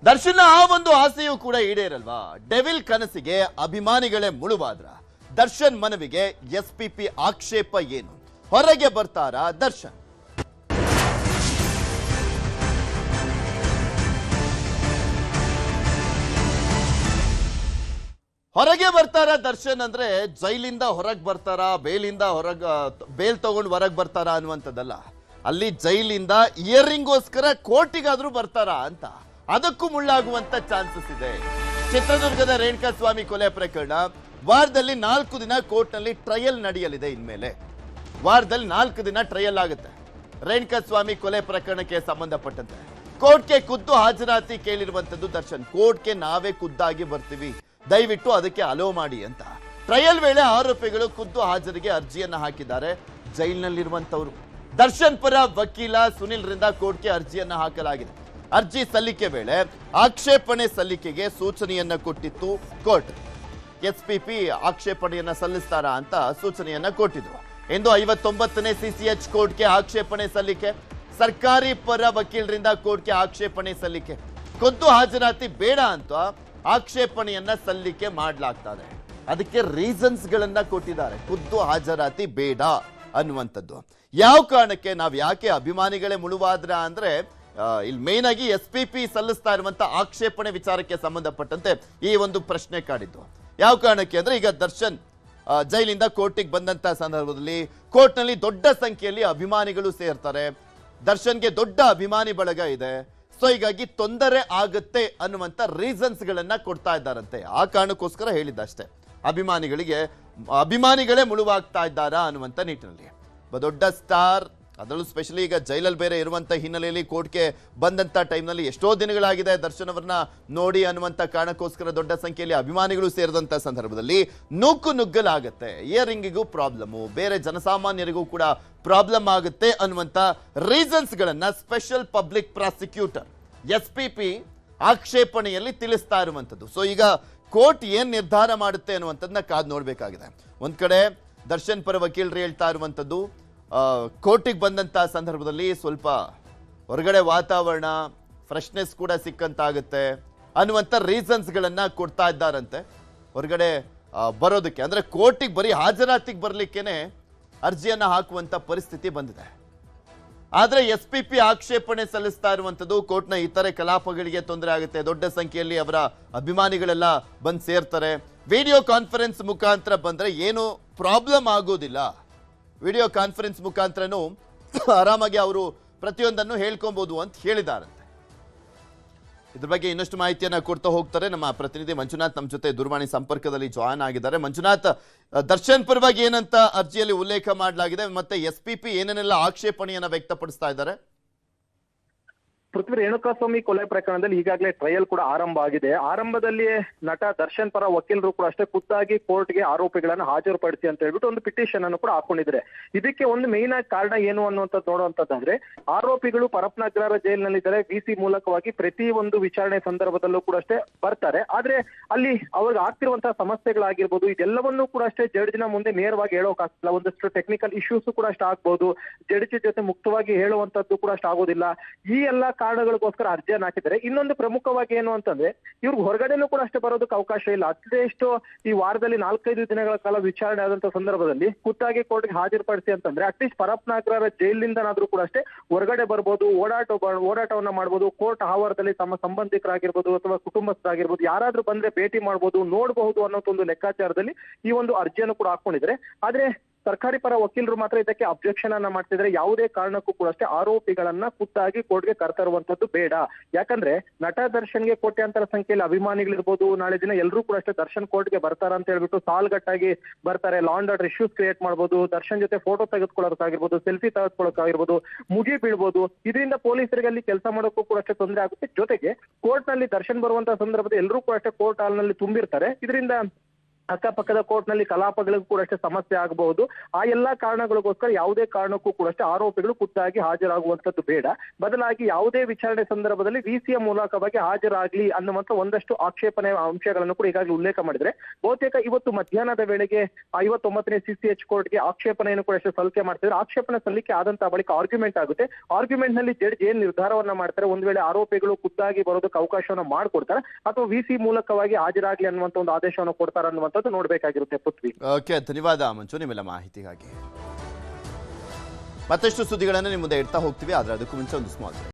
ದರ್ಶನ ಆ ಒಂದು ಆಸೆಯೂ ಕೂಡ ಈಡೇರಲ್ವಾ? ಡೆವಿಲ್ ಕನಸಿಗೆ ಅಭಿಮಾನಿಗಳೇ ಮುಳುವಾದ್ರ ದರ್ಶನ್ ಮನವಿಗೆ ಎಸ್ಪಿಪಿ ಆಕ್ಷೇಪ ಏನು? ಹೊರಗೆ ಬರ್ತಾರಾ ದರ್ಶನ್? ಹೊರಗೆ ಬರ್ತಾರಾ ದರ್ಶನ್ ಅಂದ್ರೆ ಜೈಲಿಂದ ಹೊರಗೆ ಬರ್ತಾರಾ, ಬೇಲ್ ತಗೊಂಡು ಹೊರಗೆ ಬರ್ತಾರಾ ಅನ್ನುವಂಥದ್ದಲ್ಲ. ಅಲ್ಲಿ ಜೈಲಿಂದ ಇಯರಿಂಗೋಸ್ಕರ ಕೋರ್ಟಿಗಾದ್ರೂ ಬರ್ತಾರಾ ಅಂತ, ಅದಕ್ಕೂ ಮುಳ್ಳಾಗುವಂತ ಚಾನ್ಸಸ್ ಇದೆ. ಚಿತ್ರದುರ್ಗದ ರೇಣುಕಾಸ್ವಾಮಿ ಕೊಲೆ ಪ್ರಕರಣ ವಾರದಲ್ಲಿ 4 ದಿನ ಕೋರ್ಟ್ ನಲ್ಲಿ ಟ್ರಯಲ್ ನಡೆಯಲಿದೆ. ಇನ್ಮೇಲೆ ವಾರದಲ್ಲಿ 4 ದಿನ ಟ್ರಯಲ್ ಆಗುತ್ತೆ. ರೇಣುಕಾಸ್ವಾಮಿ ಕೊಲೆ ಪ್ರಕರಣಕ್ಕೆ ಸಂಬಂಧಪಟ್ಟಂತೆ ಕೋರ್ಟ್ಗೆ ಖುದ್ದು ಹಾಜರಾತಿ ಕೇಳಿರುವಂತದ್ದು ದರ್ಶನ್. ಕೋರ್ಟ್ಗೆ ನಾವೇ ಖುದ್ದಾಗಿ ಬರ್ತೀವಿ, ದಯವಿಟ್ಟು ಅದಕ್ಕೆ ಅಲೋ ಮಾಡಿ ಅಂತ. ಟ್ರಯಲ್ ವೇಳೆ ಆರೋಪಿಗಳು ಖುದ್ದು ಹಾಜರಿಗೆ ಅರ್ಜಿಯನ್ನ ಹಾಕಿದ್ದಾರೆ. ಜೈಲಿನಲ್ಲಿರುವಂತವರು ದರ್ಶನ್ ಪರ ವಕೀಲ ಸುನಿಲ್ ರಿಂದ ಕೋರ್ಟ್ಗೆ ಅರ್ಜಿಯನ್ನ ಹಾಕಲಾಗಿದೆ. ಅರ್ಜಿ ಸಲ್ಲಿಕೆ ವೇಳೆ ಆಕ್ಷೇಪಣೆ ಸಲ್ಲಿಕೆಗೆ ಸೂಚನೆಯನ್ನ ಕೊಟ್ಟಿತ್ತು ಕೋರ್ಟ್. ಎಸ್ಪಿಪಿ ಆಕ್ಷೇಪಣೆಯನ್ನ ಸಲ್ಲಿಸ್ತಾರಾ ಅಂತ ಸೂಚನೆಯನ್ನ ಕೊಟ್ಟಿದ್ರು. ಇಂದು 59ನೇ ಸಿಸಿಎಚ್ ಕೋರ್ಟ್ಗೆ ಆಕ್ಷೇಪಣೆ ಸಲ್ಲಿಕೆ. ಸರ್ಕಾರಿ ಪರ ವಕೀಲರಿಂದ ಕೋರ್ಟ್ಗೆ ಆಕ್ಷೇಪಣೆ ಸಲ್ಲಿಕೆ. ಖುದ್ದು ಹಾಜರಾತಿ ಬೇಡ ಅಂತ ಆಕ್ಷೇಪಣೆಯನ್ನ ಸಲ್ಲಿಕೆ ಮಾಡಲಾಗ್ತದೆ. ಅದಕ್ಕೆ ರೀಸನ್ಸ್ ಗಳನ್ನ ಕೊಟ್ಟಿದ್ದಾರೆ. ಖುದ್ದು ಹಾಜರಾತಿ ಬೇಡ ಅನ್ನುವಂಥದ್ದು. ಯಾವ ಕಾರಣಕ್ಕೆ, ನಾವು ಯಾಕೆ ಅಭಿಮಾನಿಗಳೇ ಮುಳುವಾದ್ರ ಅಂದ್ರೆ ಇಲ್ಲಿ ಮೇನ್ ಆಗಿ ಎಸ್ಪಿಪಿ ಸಲ್ಲಿಸ್ತಾ ಇರುವಂತ ಆಕ್ಷೇಪಣೆ ವಿಚಾರಕ್ಕೆ ಸಂಬಂಧಪಟ್ಟಂತೆ ಈ ಒಂದು ಪ್ರಶ್ನೆ ಕಾಡಿದ್ದು. ಯಾವ ಕಾರಣಕ್ಕೆ ಅಂದ್ರೆ, ಈಗ ದರ್ಶನ್ ಜೈಲಿಂದ ಕೋರ್ಟಿಗೆ ಬಂದಂತ ಸಂದರ್ಭದಲ್ಲಿ ಕೋರ್ಟ್ ನಲ್ಲಿ ದೊಡ್ಡ ಸಂಖ್ಯೆಯಲ್ಲಿ ಅಭಿಮಾನಿಗಳು ಸೇರ್ತಾರೆ. ದರ್ಶನ್ಗೆ ದೊಡ್ಡ ಅಭಿಮಾನಿ ಬಳಗ ಇದೆ. ಸೊ ಹೀಗಾಗಿ ತೊಂದರೆ ಆಗುತ್ತೆ ಅನ್ನುವಂತ ರೀಸನ್ಸ್ ಗಳನ್ನ ಕೊಡ್ತಾ ಇದ್ದಾರಂತೆ. ಆ ಕಾರಣಕ್ಕೋಸ್ಕರ ಹೇಳಿದ್ದಷ್ಟೇ. ಅಭಿಮಾನಿಗಳೇ ಮುಳುವಾಗ್ತಾ ಇದ್ದಾರಾ ಅನ್ನುವಂತ ನಿಟ್ಟಿನಲ್ಲಿ. ದೊಡ್ಡ ಸ್ಟಾರ್, ಅದರಲ್ಲೂ ಸ್ಪೆಷಲಿ ಈಗ ಜೈಲಲ್ಲಿ ಬೇರೆ ಇರುವಂತ ಹಿನ್ನೆಲೆಯಲ್ಲಿ ಕೋರ್ಟ್ಗೆ ಬಂದಂತ ಟೈಮ್ನಲ್ಲಿ ಎಷ್ಟೋ ದಿನಗಳಾಗಿದೆ ದರ್ಶನ್ ಅವರನ್ನ ನೋಡಿ ಅನ್ನುವಂತ ಕಾರಣಕ್ಕೋಸ್ಕರ ದೊಡ್ಡ ಸಂಖ್ಯೆಯಲ್ಲಿ ಅಭಿಮಾನಿಗಳು ಸೇರಿದಂತ ಸಂದರ್ಭದಲ್ಲಿ ನುಗ್ಗಲಾಗುತ್ತೆ. ಇಯರಿಂಗಿಗೂ ಪ್ರಾಬ್ಲಮ್ಮು, ಬೇರೆ ಜನಸಾಮಾನ್ಯರಿಗೂ ಕೂಡ ಪ್ರಾಬ್ಲಮ್ ಆಗುತ್ತೆ ಅನ್ನುವಂತ ರೀಸನ್ಸ್ ಗಳನ್ನ ಸ್ಪೆಷಲ್ ಪಬ್ಲಿಕ್ ಪ್ರಾಸಿಕ್ಯೂಟರ್ ಎಸ್ಪಿಪಿ ಆಕ್ಷೇಪಣೆಯಲ್ಲಿ ತಿಳಿಸ್ತಾ ಇರುವಂತದ್ದು. ಸೊ ಈಗ ಕೋರ್ಟ್ ಏನ್ ನಿರ್ಧಾರ ಮಾಡುತ್ತೆ ಅನ್ನುವಂಥದ್ದನ್ನ ಕಾದು ನೋಡ್ಬೇಕಾಗಿದೆ. ಒಂದ್ ಕಡೆ ದರ್ಶನ್ ಪರ ವಕೀಲರು ಹೇಳ್ತಾ ಇರುವಂತದ್ದು, ಕೋರ್ಟಿಗೆ ಬಂದಂತ ಸಂದರ್ಭದಲ್ಲಿ ಸ್ವಲ್ಪ ಹೊರಗಡೆ ವಾತಾವರಣ ಫ್ರೆಶ್ನೆಸ್ ಕೂಡ ಸಿಕ್ಕಂತಾಗುತ್ತೆ ಅನ್ನುವಂಥ ರೀಸನ್ಸ್ ಗಳನ್ನ ಕೊಡ್ತಾ ಇದ್ದಾರಂತೆ. ಹೊರಗಡೆ ಬರೋದಕ್ಕೆ ಅಂದ್ರೆ ಕೋರ್ಟಿಗೆ ಬರೀ ಹಾಜರಾತಿಗೆ ಬರ್ಲಿಕ್ಕೇನೆ ಅರ್ಜಿಯನ್ನ ಹಾಕುವಂತ ಪರಿಸ್ಥಿತಿ ಬಂದಿದೆ. ಆದ್ರೆ ಎಸ್ಪಿಪಿ ಆಕ್ಷೇಪಣೆ ಸಲ್ಲಿಸ್ತಾ ಇರುವಂತದ್ದು ಕೋರ್ಟ್ನ ಇತರೆ ಕಲಾಪಗಳಿಗೆ ತೊಂದರೆ ಆಗುತ್ತೆ. ದೊಡ್ಡ ಸಂಖ್ಯೆಯಲ್ಲಿ ಅವರ ಅಭಿಮಾನಿಗಳೆಲ್ಲ ಬಂದು ಸೇರ್ತಾರೆ. ವಿಡಿಯೋ ಕಾನ್ಫರೆನ್ಸ್ ಮುಖಾಂತರ ಬಂದ್ರೆ ಏನು ಪ್ರಾಬ್ಲಮ್ ಆಗೋದಿಲ್ಲ. ವಿಡಿಯೋ ಕಾನ್ಫರೆನ್ಸ್ ಮುಖಾಂತರನೂ ಆರಾಮಾಗಿ ಅವರು ಪ್ರತಿಯೊಂದನ್ನು ಹೇಳ್ಕೊಬಹುದು ಅಂತ ಹೇಳಿದಾರಂತೆ. ಇದ್ರ ಬಗ್ಗೆ ಇನ್ನಷ್ಟು ಮಾಹಿತಿಯನ್ನ ಕೊಡ್ತಾ ಹೋಗ್ತಾರೆ ನಮ್ಮ ಪ್ರತಿನಿಧಿ ಮಂಜುನಾಥ್. ನಮ್ಮ ಜೊತೆ ದೂರವಾಣಿ ಸಂಪರ್ಕದಲ್ಲಿ ಜಾಯ್ನ್ ಆಗಿದ್ದಾರೆ. ಮಂಜುನಾಥ್, ದರ್ಶನ್ ಪರವಾಗಿ ಏನಂತ ಅರ್ಜಿಯಲ್ಲಿ ಉಲ್ಲೇಖ ಮಾಡಲಾಗಿದೆ, ಮತ್ತೆ ಎಸ್ಪಿಪಿ ಏನೇನೆಲ್ಲ ಆಕ್ಷೇಪಣೆಯನ್ನ ವ್ಯಕ್ತಪಡಿಸ್ತಾ ಇದ್ದಾರೆ? ಪೃಥ್ವಿ, ರೇಣುಕಾಸ್ವಾಮಿ ಕೊಲೆ ಪ್ರಕರಣದಲ್ಲಿ ಈಗಾಗಲೇ ಟ್ರಯಲ್ ಕೂಡ ಆರಂಭ ಆಗಿದೆ. ಆರಂಭದಲ್ಲಿ ನಟ ದರ್ಶನ್ ಪರ ವಕೀಲರು ಕೂಡ ಅಷ್ಟೇ ಖುದ್ದಾಗಿ ಕೋರ್ಟ್ಗೆ ಆರೋಪಿಗಳನ್ನ ಹಾಜರುಪಡಿಸಿ ಅಂತ ಹೇಳ್ಬಿಟ್ಟು ಒಂದು ಪಿಟಿಷನ್ ಅನ್ನು ಕೂಡ ಹಾಕೊಂಡಿದ್ದಾರೆ. ಇದಕ್ಕೆ ಒಂದು ಮೇನ್ ಆಗಿ ಕಾರಣ ಏನು ಅನ್ನುವಂಥದ್ದು ನೋಡುವಂತದ್ದಾದ್ರೆ, ಆರೋಪಿಗಳು ಪರಪ್ಪನಗ್ರಹಾರ ಜೈಲಿನಲ್ಲಿದ್ದಾರೆ. ವಿಸಿ ಮೂಲಕವಾಗಿ ಪ್ರತಿ ಒಂದು ವಿಚಾರಣೆ ಸಂದರ್ಭದಲ್ಲೂ ಕೂಡ ಅಷ್ಟೇ ಬರ್ತಾರೆ. ಆದ್ರೆ ಅಲ್ಲಿ ಅವ್ರಿಗೆ ಆಗ್ತಿರುವಂತಹ ಸಮಸ್ಯೆಗಳಾಗಿರ್ಬೋದು, ಇದೆಲ್ಲವನ್ನೂ ಕೂಡ ಅಷ್ಟೇ ಜಡ್ಜಿನ ಮುಂದೆ ನೇರವಾಗಿ ಹೇಳೋಕಾಗ್ತಿಲ್ಲ. ಒಂದಷ್ಟು ಟೆಕ್ನಿಕಲ್ ಇಶ್ಯೂಸ್ ಕೂಡ ಅಷ್ಟೇ ಆಗ್ಬೋದು. ಜಡ್ಜ್ ಜೊತೆ ಮುಕ್ತವಾಗಿ ಹೇಳುವಂತದ್ದು ಕೂಡ ಅಷ್ಟು ಆಗೋದಿಲ್ಲ. ಈ ಎಲ್ಲ ಕಾರಣಗಳಿಗೋಸ್ಕರ ಅರ್ಜಿಯನ್ನು ಹಾಕಿದ್ದಾರೆ. ಇನ್ನೊಂದು ಪ್ರಮುಖವಾಗಿ ಏನು ಅಂತಂದ್ರೆ, ಇವ್ರಿಗೆ ಹೊರಗಡೆನೂ ಕೂಡ ಅಷ್ಟೇ ಬರೋದಕ್ಕೆ ಅವಕಾಶ ಇಲ್ಲ. ಅಟ್ಲೀಸ್ಟ್ ಈ ವಾರದಲ್ಲಿ 4-5 ದಿನಗಳ ಕಾಲ ವಿಚಾರಣೆ ಆದಂತ ಸಂದರ್ಭದಲ್ಲಿ ಖುದ್ದಾಗಿ ಕೋರ್ಟ್ಗೆ ಹಾಜರುಪಡಿಸಿ ಅಂತಂದ್ರೆ ಅಟ್ಲೀಸ್ಟ್ ಪರಪ್ಪನಗ್ರಹಾರ ಜೈಲಿನಿಂದನಾದ್ರೂ ಕೂಡ ಅಷ್ಟೇ ಹೊರಗಡೆ ಬರ್ಬೋದು, ಓಡಾಟವನ್ನ ಮಾಡ್ಬೋದು. ಕೋರ್ಟ್ ಆವರಣದಲ್ಲಿ ತಮ್ಮ ಸಂಬಂಧಿಕರಾಗಿರ್ಬೋದು ಅಥವಾ ಕುಟುಂಬಸ್ಥರಾಗಿರ್ಬೋದು ಯಾರಾದ್ರೂ ಬಂದ್ರೆ ಭೇಟಿ ಮಾಡ್ಬೋದು, ನೋಡಬಹುದು ಅನ್ನೋ ಒಂದು ಲೆಕ್ಕಾಚಾರದಲ್ಲಿ ಈ ಒಂದು ಅರ್ಜಿಯನ್ನು ಕೂಡ ಹಾಕೊಂಡಿದ್ರೆ. ಆದ್ರೆ ಸರ್ಕಾರಿ ಪರ ವಕೀಲರು ಮಾತ್ರ ಇದಕ್ಕೆ ಅಬ್ಜೆಕ್ಷನ್ ಅನ್ನ ಮಾಡ್ತಿದ್ರೆ. ಯಾವುದೇ ಕಾರಣಕ್ಕೂ ಕೂಡ ಅಷ್ಟೇ ಆರೋಪಿಗಳನ್ನ ಖುದ್ದಾಗಿ ಕೋರ್ಟ್ಗೆ ಕರ್ತರುವಂತದ್ದು ಬೇಡ. ಯಾಕಂದ್ರೆ ನಟ ದರ್ಶನ್ಗೆ ಕೋಟ್ಯಾಂತರ ಸಂಖ್ಯೆಯಲ್ಲಿ ಅಭಿಮಾನಿಗಳಿರ್ಬೋದು, ನಾಳೆ ದಿನ ಎಲ್ಲರೂ ಕೂಡ ಅಷ್ಟೇ ದರ್ಶನ್ ಕೋರ್ಟ್ಗೆ ಬರ್ತಾರ ಅಂತ ಹೇಳ್ಬಿಟ್ಟು ಸಾಲ್ಗಟ್ಟಾಗಿ ಬರ್ತಾರೆ. Law and order issues create ಮಾಡ್ಬೋದು, ದರ್ಶನ್ ಜೊತೆ ಫೋಟೋ ತೆಗೆದುಕೊಳ್ಳೋದಕ್ಕಾಗಿರ್ಬೋದು, ಸೆಲ್ಫಿ ತೆಗೆದುಕೊಳ್ಳೋಕ್ಕಾಗಿರ್ಬೋದು, ಮುಗಿ ಬೀಳ್ಬೋದು. ಇದರಿಂದ ಪೊಲೀಸರಿಗೆ ಅಲ್ಲಿ ಕೆಲಸ ಮಾಡೋಕ್ಕೂ ಕೂಡ ಅಷ್ಟೇ ತೊಂದರೆ ಆಗುತ್ತೆ. ಜೊತೆಗೆ ಕೋರ್ಟ್ ನಲ್ಲಿ ದರ್ಶನ್ ಬರುವಂತಹ ಸಂದರ್ಭದಲ್ಲಿ ಎಲ್ಲರೂ ಕೂಡ ಅಷ್ಟೇ ಕೋರ್ಟ್ ಹಾಲ್ ನಲ್ಲಿ ತುಂಬಿರ್ತಾರೆ. ಇದರಿಂದ ಅಕ್ಕಪಕ್ಕದ ಕೋರ್ಟ್ನಲ್ಲಿ ಕಲಾಪಗಳಿಗೂ ಕೂಡ ಅಷ್ಟೇ ಸಮಸ್ಯೆ ಆಗಬಹುದು. ಆ ಎಲ್ಲಾ ಕಾರಣಗಳಿಗೋಸ್ಕರ ಯಾವುದೇ ಕಾರಣಕ್ಕೂ ಕೂಡ ಅಷ್ಟೇ ಆರೋಪಿಗಳು ಖುದ್ದಾಗಿ ಹಾಜರಾಗುವಂತದ್ದು ಬೇಡ. ಬದಲಾಗಿ ಯಾವುದೇ ವಿಚಾರಣೆ ಸಂದರ್ಭದಲ್ಲಿ ವಿಸಿಯ ಮೂಲಕವಾಗಿ ಹಾಜರಾಗ್ಲಿ ಅನ್ನುವಂತ ಒಂದಷ್ಟು ಆಕ್ಷೇಪಣೆ ಅಂಶಗಳನ್ನು ಕೂಡ ಈಗಾಗಲೇ ಉಲ್ಲೇಖ ಮಾಡಿದ್ರೆ, ಬಹುತೇಕ ಇವತ್ತು ಮಧ್ಯಾಹ್ನದ ವೇಳೆಗೆ 59ನೇ CCH ಕೋರ್ಟ್ಗೆ ಆಕ್ಷೇಪಣೆಯನ್ನು ಕೂಡ ಅಷ್ಟೇ ಸಲ್ಲಿಕೆ ಮಾಡ್ತಿದ್ರೆ, ಆಕ್ಷೇಪಣೆ ಸಲ್ಲಿಕೆ ಆದಂತಹ ಬಳಿಕ ಆರ್ಗ್ಯುಮೆಂಟ್ ಆಗುತ್ತೆ. ಆರ್ಗ್ಯುಮೆಂಟ್ ನಲ್ಲಿ ಜಡ್ಜ್ ಏನ್ ನಿರ್ಧಾರವನ್ನ ಮಾಡ್ತಾರೆ, ಒಂದ್ ವೇಳೆ ಆರೋಪಿಗಳು ಖುದ್ದಾಗಿ ಬರೋದಕ್ಕೆ ಅವಕಾಶವನ್ನ ಮಾಡ್ಕೊಡ್ತಾರೆ ಅಥವಾ ವಿಸಿ ಮೂಲಕವಾಗಿ ಹಾಜರಾಗ್ಲಿ ಅನ್ನುವಂತ ಒಂದು ಆದೇಶವನ್ನು ಕೊಡ್ತಾರೆ ಅನ್ನುವಂಥದ್ದು ನೋಡ್ಬೇಕಾಗಿರುತ್ತೆ ಪೃಥ್ವಿ. ಓಕೆ, ಧನ್ಯವಾದ ಮಂಜು ನಿಮ್ಮೆಲ್ಲ ಮಾಹಿತಿಗಾಗಿ. ಮತ್ತಷ್ಟು ಸುದ್ದಿಗಳನ್ನು ನಿಮ್ಮ ಮುಂದೆ ಇಡ್ತಾ ಹೋಗ್ತೀವಿ, ಆದ್ರೆ ಅದಕ್ಕೂ ಮುಂಚೆ ಒಂದು ಸ್ಮಾಲ್